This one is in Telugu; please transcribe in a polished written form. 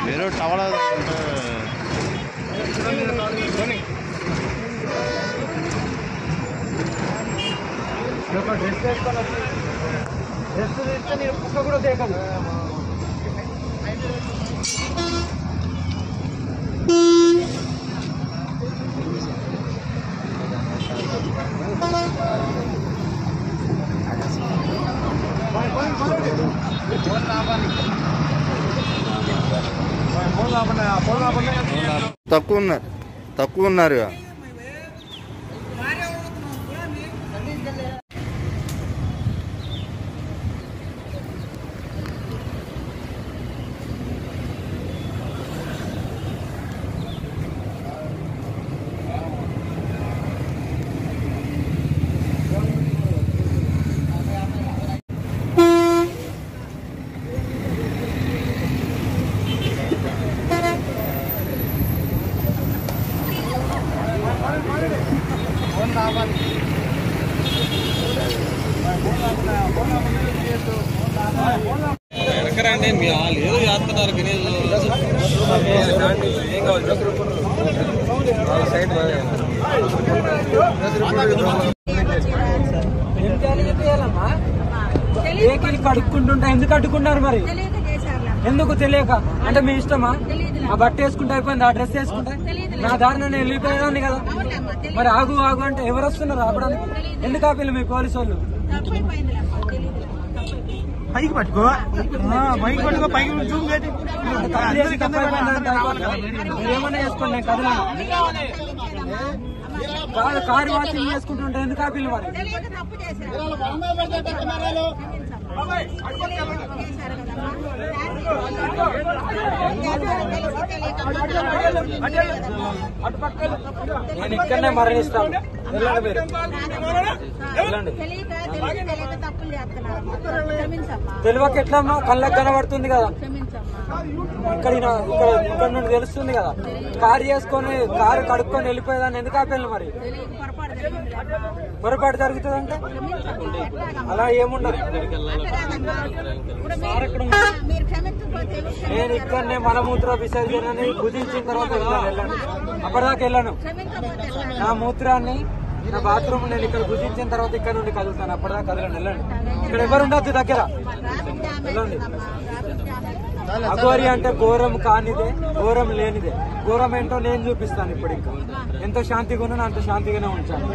మీరు టవల్ డ్రెస్ వేసుకొని డ్రెస్ తీస్తే నేను కుక్క కూడా దేకదు. తక్కువ ఉన్నారు ఎక్కడండి మీ వాళ్ళు ఏదో చేస్తున్నారు వినేజ్ ఏం కావాలి సైడ్ కడుక్కుంటుంటా. ఎందుకు అడ్డుకున్నారు మరి? ఎందుకు తెలియక అంటే మీ ఇష్టమా? ఆ బట్ట వేసుకుంటే అయిపోయింది, ఆ డ్రెస్ వేసుకుంటే నా దారిన నేను వెళ్ళిపోయాను కదా. మరి ఆగు ఆగు అంటే ఎవరు వస్తున్నారు ఆపడానికి? ఎందుకు ఆపిల్లు మీ పోలీసు వాళ్ళు? పైకి పట్టుకో, పైకి పట్టుకో, పైకి మీరేమన్నా చేసుకోండి, నేను కదలను. కాదు, కారు వాకింగ్ చేసుకుంటుంటే ఎందుకు ఆపిల్లు మరి? నేను ఇక్కడనే మరణిస్తాను. వెళ్ళండి మీరు, వెళ్ళండి. తెలివక ఎట్లమ్మా? కళ్ళకు కనబడుతుంది కదా, ఇక్కడ నుండి తెలుస్తుంది కదా. కారు చేసుకొని కారు కడుక్కొని వెళ్ళిపోయేదాన్ని ఎందుకు ఆపేయాలి మరి? పొరపాటు జరుగుతుందంటే అలా ఏముండదు. నేను ఇక్కడనే మలమూత్ర విసర్జనని కుదించిన తర్వాత వెళ్ళండి. అప్పటిదాకా వెళ్ళను. నా మూత్రాన్ని, నా బాత్రూమ్ నేను ఇక్కడ కుదించిన తర్వాత ఇక్కడ నుండి కదులుతాను. అప్పటిదాకా కదలండి, వెళ్ళండి. ఇక్కడ ఎవరు ఉండొద్దు దగ్గర, వెళ్ళండి. అఘోరి అంటే ఘోరం కానిదే, ఘోరం లేనిదే. ఘోరం ఏంటో నేను చూపిస్తాను. ఇప్పుడు ఇంకా ఎంత శాంతిగా ఉన్నానో అంత శాంతిగానే ఉంచాను.